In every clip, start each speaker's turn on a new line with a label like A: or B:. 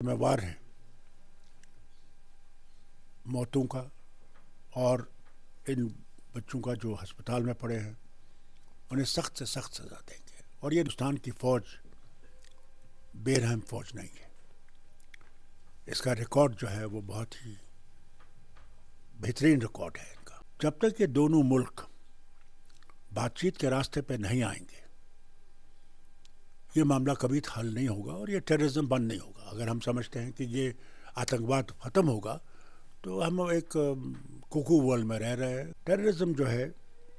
A: जिम्मेवार हैं मौतों का और इन बच्चों का जो अस्पताल में पड़े हैं उन्हें सख्त से सख्त सज़ा देंगे। और ये हिंदुस्तान की फ़ौज बेरहम फ़ौज नहीं है। इसका रिकॉर्ड जो है वो बहुत ही बेहतरीन रिकॉर्ड है इनका। जब तक ये दोनों मुल्क बातचीत के रास्ते पे नहीं आएंगे ये मामला कभी हल नहीं होगा और ये टेररिज्म बंद नहीं होगा। अगर हम समझते हैं कि ये आतंकवाद ख़त्म होगा तो हम एक कुकू वर्ल्ड में रह रहे हैं। टेररिज्म जो है,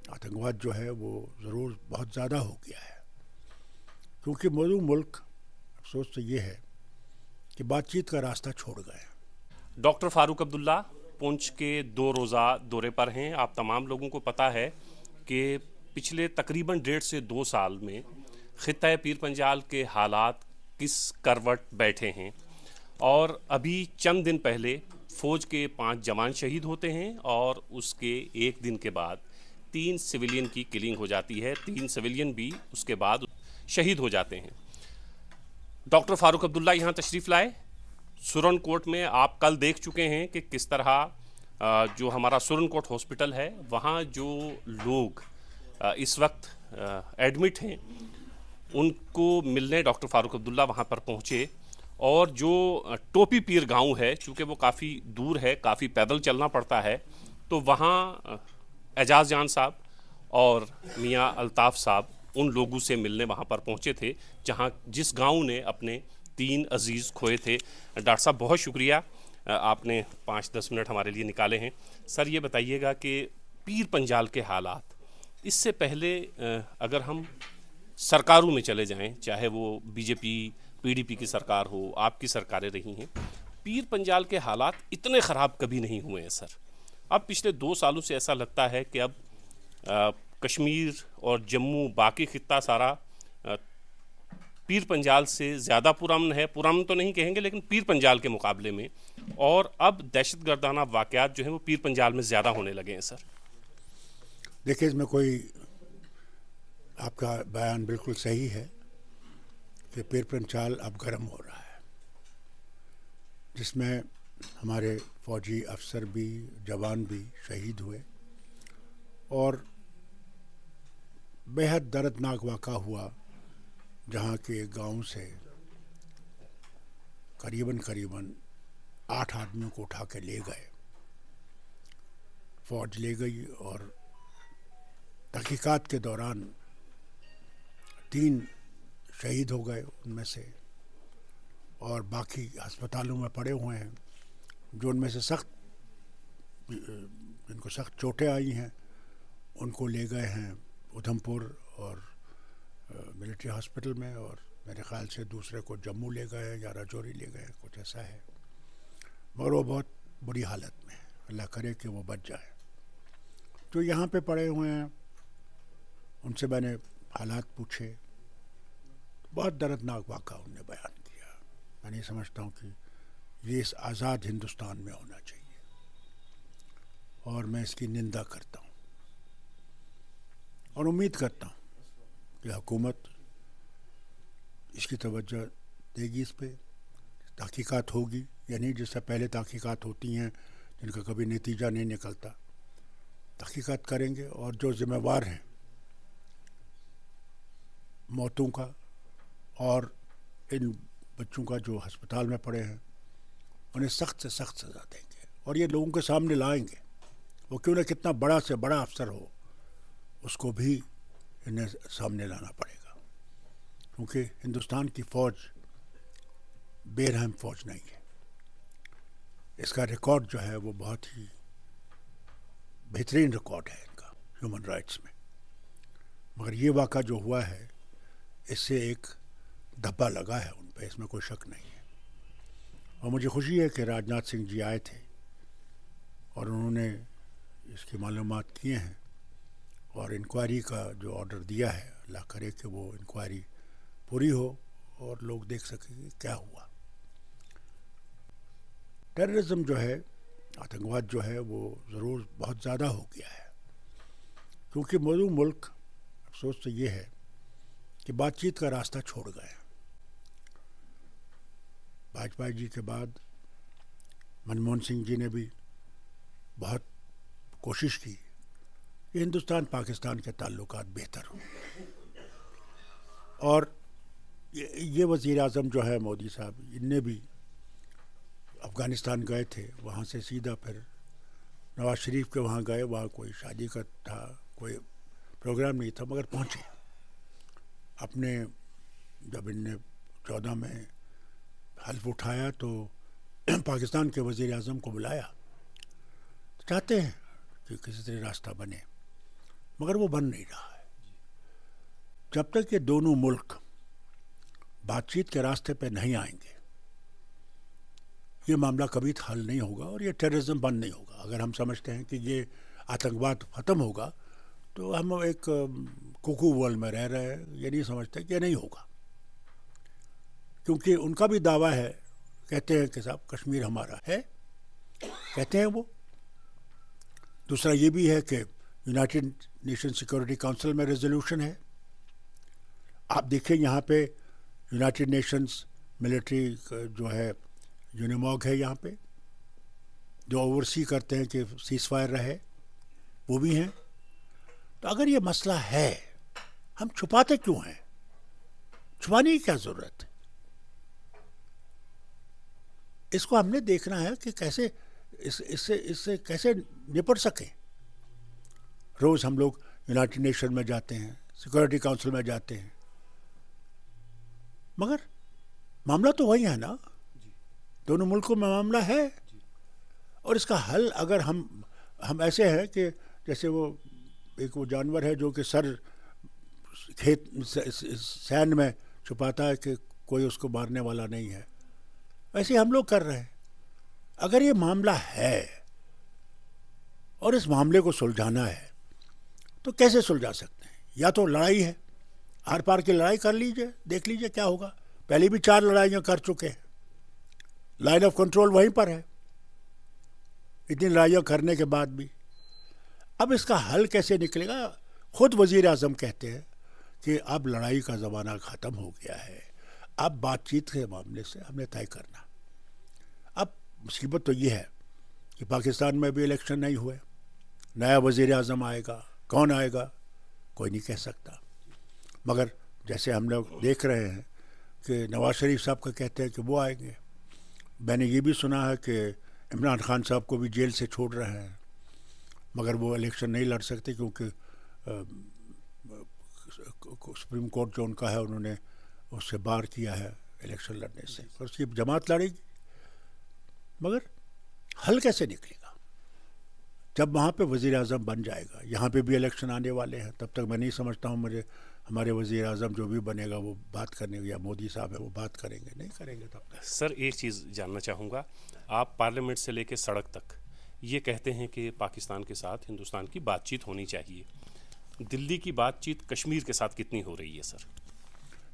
A: आतंकवाद जो है वो ज़रूर बहुत ज़्यादा हो गया है, क्योंकि दोनों मुल्क अफसोस तो ये है कि बातचीत का रास्ता छोड़ गए।
B: डॉक्टर फारूक अब्दुल्ला पुंछ के 2 रोज़ा दौरे पर हैं। आप तमाम लोगों को पता है कि पिछले तकरीबन 1.5 से 2 साल में खित्ता पीर पंजाल के हालात किस करवट बैठे हैं और अभी चंद दिन पहले फ़ौज के 5 जवान शहीद होते हैं और उसके एक दिन के बाद 3 सिविलियन की किलिंग हो जाती है। 3 सिविलियन भी उसके बाद शहीद हो जाते हैं। डॉक्टर फारूक अब्दुल्ला यहाँ तशरीफ़ लाए। सुरनकोट में आप कल देख चुके हैं कि किस तरह जो हमारा सुरनकोट हॉस्पिटल है वहाँ जो लोग इस वक्त एडमिट हैं उनको मिलने डॉक्टर फारूक अब्दुल्ला वहाँ पर पहुँचे। और जो टोपी पीर गांव है, चूँकि वो काफ़ी दूर है, काफ़ी पैदल चलना पड़ता है, तो वहाँ एजाज जान साहब और मियाँ अल्ताफ़ साहब उन लोगों से मिलने वहाँ पर पहुँचे थे जहाँ जिस गांव ने अपने 3 अजीज़ खोए थे। डॉक्टर साहब बहुत शुक्रिया, आपने 5-10 मिनट हमारे लिए निकाले हैं। सर ये बताइएगा कि पीर पंजाल के हालात, इससे पहले अगर हम सरकारों में चले जाएं, चाहे वो बीजेपी पीडीपी की सरकार हो, आपकी सरकारें रही हैं, पीर पंजाल के हालात इतने ख़राब कभी नहीं हुए हैं सर। अब पिछले 2 सालों से ऐसा लगता है कि अब कश्मीर और जम्मू, बाकी खित्ता सारा पीर पंजाल से ज़्यादा पुरअमन है। पुरअमन तो नहीं कहेंगे, लेकिन पीर पंजाल के मुकाबले में। और अब दहशतगर्दाना वाक़यात जो हैं वो पीर पंजाल में ज़्यादा होने लगे हैं सर।
A: देखिए, इसमें कोई, आपका बयान बिल्कुल सही है कि पीर पंजाल अब गर्म हो रहा है, जिसमें हमारे फौजी अफसर भी, जवान भी शहीद हुए और बेहद दर्दनाक वाक़ा हुआ जहाँ के एक गांव से करीबन 8 आदमियों को उठा के ले गए। फौज ले गई और तहकीकात के दौरान 3 शहीद हो गए उनमें से, और बाकी अस्पतालों में पड़े हुए हैं। जो उनमें से जिनको सख्त चोटें आई हैं उनको ले गए हैं उधमपुर और मिलिट्री हॉस्पिटल में, और मेरे ख़्याल से दूसरे को जम्मू ले गए या राजौरी ले गए, कुछ ऐसा है। मगर वो बहुत बुरी हालत में है, अल्लाह करे कि वो बच जाए। जो यहाँ पे पड़े हुए हैं उनसे मैंने हालात पूछे, बहुत दर्दनाक वाक़ा उनने बयान किया। मैं नहीं समझता हूँ कि ये इस आज़ाद हिंदुस्तान में होना चाहिए, और मैं इसकी निंदा करता हूँ और उम्मीद करता हूँ कि हुकूमत इसकी तवज्जो देगी, इस पे तहकीकात होगी। यानी जिससे पहले तहकीकात होती हैं जिनका कभी नतीजा नहीं निकलता, तहकीकात करेंगे और जो ज़िम्मेवार हैं मौतों का और इन बच्चों का जो अस्पताल में पड़े हैं उन्हें सख्त से सख्त सज़ा देंगे और ये लोगों के सामने लाएंगे। वो क्यों ना कितना बड़ा से बड़ा अफसर हो, उसको भी इन्हें सामने लाना पड़ेगा, क्योंकि हिंदुस्तान की फ़ौज बेरहम फ़ौज नहीं है। इसका रिकॉर्ड जो है वो बहुत ही बेहतरीन रिकॉर्ड है इनका ह्यूमन राइट्स में। मगर ये वाक़ा जो हुआ है इससे एक धब्बा लगा है उन पर, इसमें कोई शक नहीं है। और मुझे खुशी है कि राजनाथ सिंह जी आए थे और उन्होंने इसकी मालूमात किए हैं और इंक्वायरी का जो ऑर्डर दिया है, अल्लाह करे कि वो इंक्वायरी पूरी हो और लोग देख सकें कि क्या हुआ। टेररिज्म जो है, आतंकवाद जो है वो ज़रूर बहुत ज़्यादा हो गया है, क्योंकि दोनों मुल्क अफसोस तो ये है कि बातचीत का रास्ता छोड़ गए। वाजपेयी जी के बाद मनमोहन सिंह जी ने भी बहुत कोशिश की कि हिंदुस्तान पाकिस्तान के ताल्लुकात बेहतर हों, और ये वज़ीर आज़म जो है मोदी साहब, इनने भी अफ़गानिस्तान गए थे, वहाँ से सीधा फिर नवाज शरीफ के वहाँ गए, वहाँ कोई शादी का था, कोई प्रोग्राम नहीं था, मगर पहुँचे अपने। जब इनने 14 में हल्फ उठाया तो पाकिस्तान के वज़ीर आज़म को बुलाया, चाहते हैं कि किसी तरह रास्ता बने, मगर वो बन नहीं रहा है। जब तक ये दोनों मुल्क बातचीत के रास्ते पे नहीं आएंगे, ये मामला कभी हल नहीं होगा और ये टेररिज्म बंद नहीं होगा। अगर हम समझते हैं कि ये आतंकवाद ख़त्म होगा तो हम एक कुकू वर्ल्ड में रह रहे हैं, ये नहीं समझते कि ये नहीं होगा, क्योंकि उनका भी दावा है, कहते हैं कि साहब कश्मीर हमारा है, कहते हैं वो। दूसरा ये भी है कि यूनाइटेड नेशन सिक्योरिटी काउंसिल में रेजोल्यूशन है। आप देखिए यहाँ पे यूनाइटेड नेशंस मिलिट्री जो है यूनिमॉग है यहाँ पे, जो ओवरसी करते हैं कि सीज फायर रहे, वो भी हैं। तो अगर ये मसला है, हम छुपाते क्यों हैं? छुपाने की क्या ज़रूरत है? इसको हमने देखना है कि कैसे इससे कैसे निपट सकें। रोज़ हम लोग यूनाइटेड नेशन में जाते हैं, सिक्योरिटी काउंसिल में जाते हैं, मगर मामला तो वही है ना, दोनों मुल्कों में मामला है। और इसका हल अगर हम ऐसे हैं कि जैसे वो एक वो जानवर है जो कि सर खेत सैन में छुपाता है कि कोई उसको मारने वाला नहीं है, वैसे हम लोग कर रहे हैं। अगर ये मामला है और इस मामले को सुलझाना है तो कैसे सुलझा सकते हैं? या तो लड़ाई है, आर पार की लड़ाई कर लीजिए, देख लीजिए क्या होगा। पहले भी 4 लड़ाइयाँ कर चुके हैं, लाइन ऑफ कंट्रोल वहीं पर है, इतनी लड़ाइयाँ करने के बाद भी। अब इसका हल कैसे निकलेगा? खुद वज़ीर आज़म कहते हैं कि अब लड़ाई का ज़माना ख़त्म हो गया है, अब बातचीत के मामले से हमने तय करना। अब मुसीबत तो ये है कि पाकिस्तान में भी इलेक्शन नहीं हुए, नया वज़ीर आज़म आएगा, कौन आएगा कोई नहीं कह सकता। मगर जैसे हम लोग देख रहे हैं कि नवाज शरीफ साहब का कहते हैं कि वो आएंगे। मैंने ये भी सुना है कि इमरान खान साहब को भी जेल से छोड़ रहे हैं, मगर वो इलेक्शन नहीं लड़ सकते क्योंकि सुप्रीम कोर्ट जो उनका है उन्होंने उससे बार किया है इलेक्शन लड़ने से, और उसकी जमात लड़ेगी। मगर हल कैसे निकलेगा? जब वहाँ पे वज़ीर आज़म बन जाएगा, यहाँ पे भी इलेक्शन आने वाले हैं, तब तक मैं नहीं समझता हूँ हमारे वज़ीर आज़म जो भी बनेगा वो बात करने, या मोदी साहब है वो बात करेंगे, नहीं करेंगे तब तक।
B: सर एक चीज़ जानना चाहूँगा, आप पार्लियामेंट से लेकर सड़क तक ये कहते हैं कि पाकिस्तान के साथ हिंदुस्तान की बातचीत होनी चाहिए, दिल्ली की बातचीत कश्मीर के साथ कितनी हो रही है सर?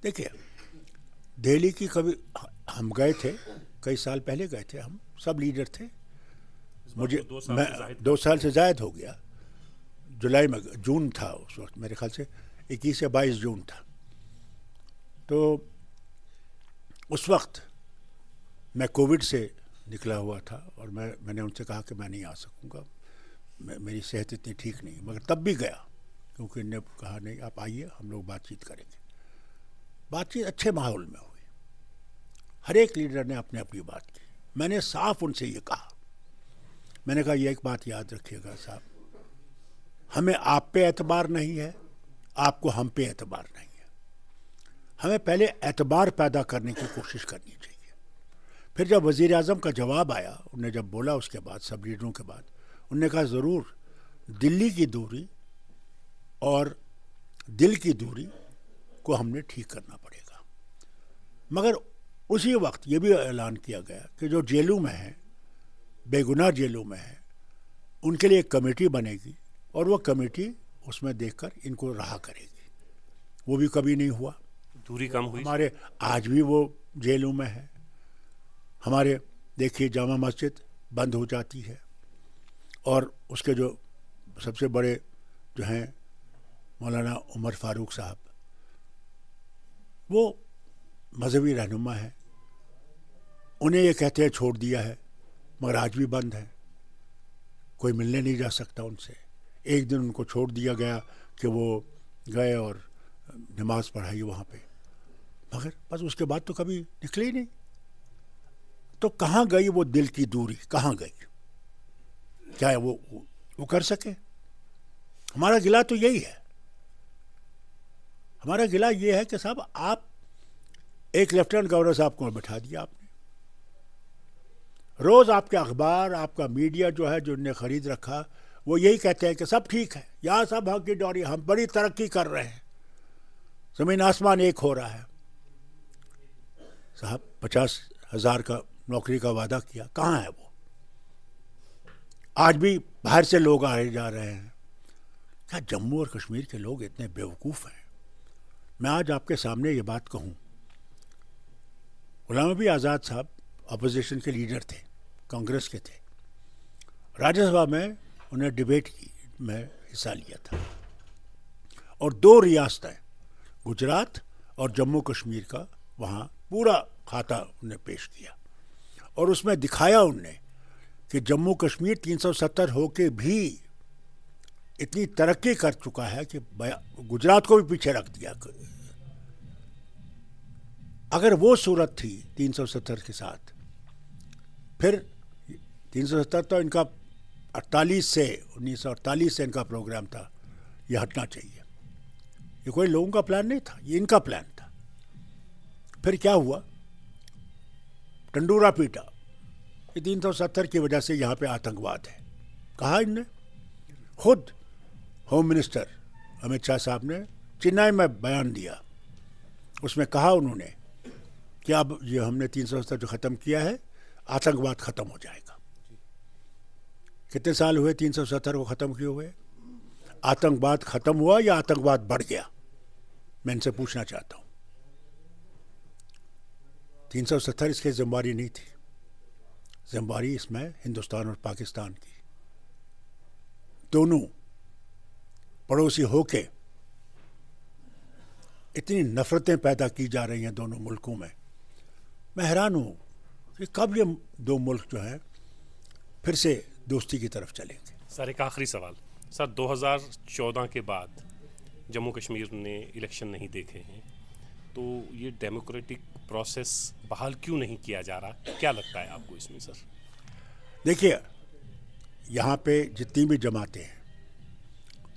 A: देखिए, दिल्ली की कभी हम गए थे, कई साल पहले गए थे, हम सब लीडर थे। मुझे 2 साल से ज़ायद हो गया, जुलाई में, जून था उस वक्त, मेरे ख्याल से 21 या 22 जून था। तो उस वक्त मैं कोविड से निकला हुआ था और मैंने उनसे कहा कि मैं नहीं आ सकूँगा, मेरी सेहत इतनी ठीक नहीं, मगर तब भी गया क्योंकि इन्होंने कहा नहीं आप आइए, हम लोग बातचीत करेंगे। बातचीत अच्छे माहौल में हुई, हर एक लीडर ने अपने अपनी बात की। मैंने साफ उनसे ये कहा, मैंने कहा ये एक बात याद रखिएगा साहब, हमें आप पे एतबार नहीं है, आपको हम पे एतबार नहीं है। हमें पहले एतबार पैदा करने की कोशिश करनी चाहिए। फिर जब वज़ीर आज़म का जवाब आया, उन्होंने जब बोला उसके बाद सब लीडरों के बाद, उन्होंने कहा ज़रूर दिल्ली की दूरी और दिल की दूरी को हमने ठीक करना पड़ेगा। मगर उसी वक्त ये भी ऐलान किया गया कि जो जेलों में हैं, बेगुनाह जेलों में हैं, उनके लिए एक कमेटी बनेगी और वो कमेटी उसमें देखकर इनको रहा करेगी। वो भी कभी नहीं हुआ,
B: दूरी कम हुई।
A: हमारे आज भी वो जेलों में है। हमारे देखिए जामा मस्जिद बंद हो जाती है और उसके जो सबसे बड़े जो हैं मौलाना उमर फारूक साहब, वो मजहबी रहनुमा है, उन्हें ये कहते हैं छोड़ दिया है, मगर आज भी बंद है, कोई मिलने नहीं जा सकता उनसे। एक दिन उनको छोड़ दिया गया कि वो गए और नमाज पढ़ाई वहाँ पे, मगर बस उसके बाद तो कभी निकले ही नहीं। तो कहाँ गई वो दिल की दूरी, कहाँ गई? क्या वो कर सके? हमारा गिला तो यही है, हमारा गिला ये है कि साहब आप एक लेफ्टिनेंट गवर्नर साहब को बैठा दिया आपने, रोज आपके अखबार, आपका मीडिया जो है, जो उन्हें खरीद रखा, वो यही कहते हैं कि सब ठीक है, यहाँ सब हकी डोरी, हम बड़ी तरक्की कर रहे हैं, जमीन आसमान एक हो रहा है। साहब 50,000 का नौकरी का वादा किया, कहाँ है वो? आज भी बाहर से लोग आए जा रहे हैं। क्या जम्मू और कश्मीर के लोग इतने बेवकूफ़ हैं? मैं आज आपके सामने ये बात कहूँ, गुलाम नबी आज़ाद साहब अपोजिशन के लीडर थे, कांग्रेस के थे, राज्यसभा में उन्हें डिबेट की में हिस्सा लिया था और 2 रियासतें गुजरात और जम्मू कश्मीर का वहाँ पूरा खाता उन्हें पेश किया और उसमें दिखाया उनने कि जम्मू कश्मीर 370 होके भी इतनी तरक्की कर चुका है कि गुजरात को भी पीछे रख दिया। अगर वो सूरत थी 370 के साथ, फिर 370 तो इनका 1948 से इनका प्रोग्राम था, ये हटना चाहिए। ये कोई लोगों का प्लान नहीं था, ये इनका प्लान था। फिर क्या हुआ? टंडूरा पीटा, ये 370 की वजह से यहाँ पे आतंकवाद है। कहा इनने, खुद होम मिनिस्टर अमित शाह साहब ने चेन्नई में बयान दिया, उसमें कहा उन्होंने कि अब ये हमने 370 जो ख़त्म किया है, आतंकवाद ख़त्म हो जाएगा। कितने साल हुए 370 को ख़त्म किए हुए? आतंकवाद ख़त्म हुआ या आतंकवाद बढ़ गया? मैं इनसे पूछना चाहता हूँ। 370 इसके जिम्मेवारी नहीं थी, जिम्मेवारी इसमें हिंदुस्तान और पाकिस्तान की, दोनों पड़ोसी होके इतनी नफरतें पैदा की जा रही हैं दोनों मुल्कों में। मैं हैरान हूँ कि कब ये 2 मुल्क जो हैं फिर से दोस्ती की तरफ चलेंगे।
B: सर एक आखिरी सवाल, सर 2014 के बाद जम्मू कश्मीर ने इलेक्शन नहीं देखे हैं, तो ये डेमोक्रेटिक प्रोसेस बहाल क्यों नहीं किया जा रहा? क्या लगता है आपको इसमें सर?
A: देखिए, यहाँ पे जितनी भी जमातें हैं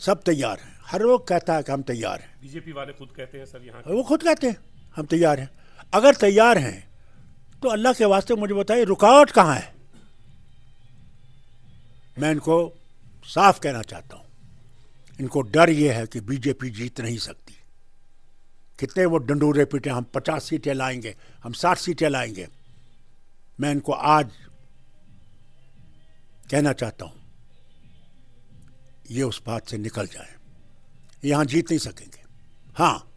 A: सब तैयार हैं, हर लोग कहता है कि हम तैयार हैं।
B: बीजेपी वाले खुद कहते हैं सर, यहाँ
A: वो खुद कहते हैं हम तैयार हैं। अगर तैयार हैं तो अल्लाह के वास्ते मुझे बताइए रुकावट कहाँ है? मैं इनको साफ कहना चाहता हूँ, इनको डर ये है कि बीजेपी जीत नहीं सकती। कितने वो डंडूरे पीटे, हम 50 सीटें लाएंगे, हम 60 सीटें लाएंगे। मैं इनको आज कहना चाहता हूँ, ये उस बात से निकल जाए, यहाँ जीत नहीं सकेंगे। हाँ,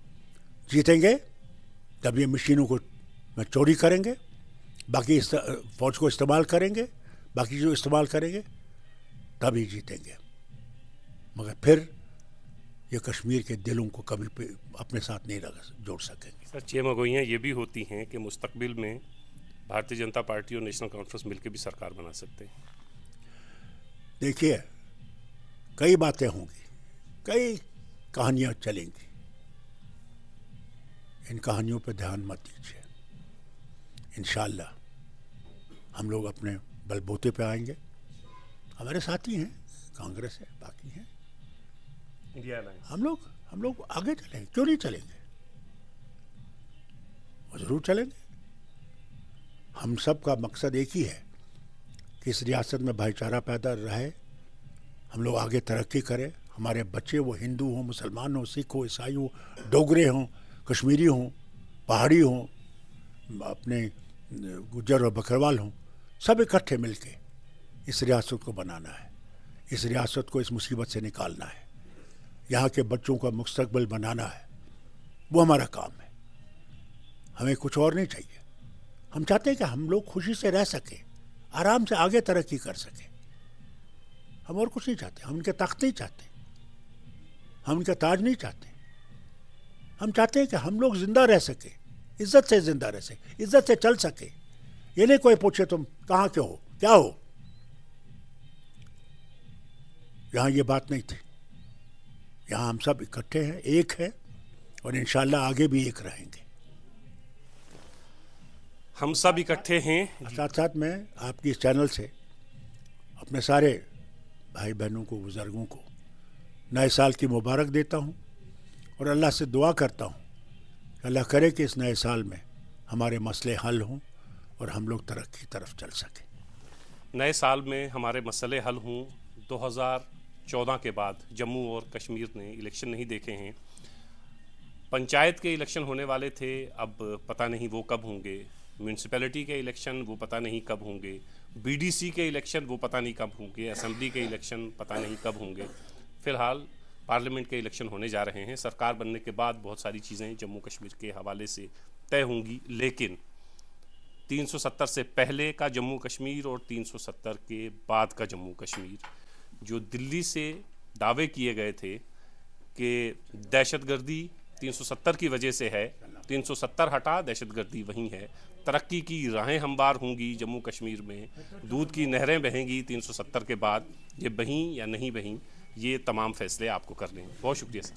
A: जीतेंगे तब ये मशीनों को में चोरी करेंगे, बाकी फौज को इस्तेमाल करेंगे, बाकी जो इस्तेमाल करेंगे तभी जीतेंगे। मगर फिर ये कश्मीर के दिलों को कभी अपने साथ नहीं जोड़ सकेंगे।
B: सर 6 मगोइयाँ ये भी होती हैं कि मुस्तकबिल में भारतीय जनता पार्टी और नेशनल कॉन्फ्रेंस मिलकर भी सरकार बना सकते हैं।
A: देखिए, कई बातें होंगी, कई कहानियाँ चलेंगी, इन कहानियों पर ध्यान मत दीजिए। इंशाअल्लाह हम लोग अपने बलबूते पे आएंगे। हमारे साथी हैं, कांग्रेस है, बाकी हैं,
B: इंडिया अलायंस,
A: हम लोग आगे चलेंगे। क्यों नहीं चलेंगे? वो जरूर चलेंगे। हम सब का मकसद एक ही है कि इस रियासत में भाईचारा पैदा रहे, हम लोग आगे तरक्की करें, हमारे बच्चे वो हिंदू हों, मुसलमान हों, सिख हो, ईसाई हों, डोगरे हों, कश्मीरी हों, पहाड़ी हों, अपने गुज्जर और बकरवाल हों, सब इकट्ठे मिलके इस रियासत को बनाना है, इस रियासत को इस मुसीबत से निकालना है, यहाँ के बच्चों का मुस्तकबिल बनाना है। वो हमारा काम है, हमें कुछ और नहीं चाहिए। हम चाहते हैं कि हम लोग खुशी से रह सकें, आराम से आगे तरक्की कर सकें। हम और कुछ नहीं चाहते, हम इनके तख्त नहीं चाहते, हम इनका ताज नहीं चाहते। हम चाहते हैं कि हम लोग जिंदा रह सके, इज्जत से जिंदा रह सके, इज्जत से चल सके, ये नहीं कोई पूछे तुम कहाँ के हो, क्या हो। यहाँ ये बात नहीं थी। यहाँ हम सब इकट्ठे हैं, एक है, और इंशाल्लाह आगे भी एक रहेंगे।
B: हम सब इकट्ठे हैं।
A: साथ साथ मैं आपकी इस चैनल से अपने सारे भाई बहनों को, बुजुर्गों को नए साल की मुबारक देता हूँ और अल्लाह से दुआ करता हूँ कि अल्लाह करे कि इस नए साल में हमारे मसले हल हों और हम लोग तरक्की की तरफ चल सकें।
B: नए साल में हमारे मसले हल हों। 2014 के बाद जम्मू और कश्मीर ने इलेक्शन नहीं देखे हैं। पंचायत के इलेक्शन होने वाले थे, अब पता नहीं वो कब होंगे। म्यूनसिपैलिटी के इलेक्शन वो पता नहीं कब होंगे। बीडीसी के इलेक्शन वो पता नहीं कब होंगे। असेंबली के इलेक्शन पता नहीं कब होंगे। फ़िलहाल पार्लियामेंट के इलेक्शन होने जा रहे हैं। सरकार बनने के बाद बहुत सारी चीज़ें जम्मू कश्मीर के हवाले से तय होंगी, लेकिन 370 से पहले का जम्मू कश्मीर और 370 के बाद का जम्मू कश्मीर, जो दिल्ली से दावे किए गए थे कि दहशतगर्दी 370 की वजह से है, 370 हटा, दहशतगर्दी वहीं है, तरक्की की राहें हमवार होंगी जम्मू कश्मीर में, दूध की नहरें बहेंगी 370 के बाद, ये बहीं या नहीं बहीं, ये तमाम फैसले आपको करने हैं। बहुत शुक्रिया सर।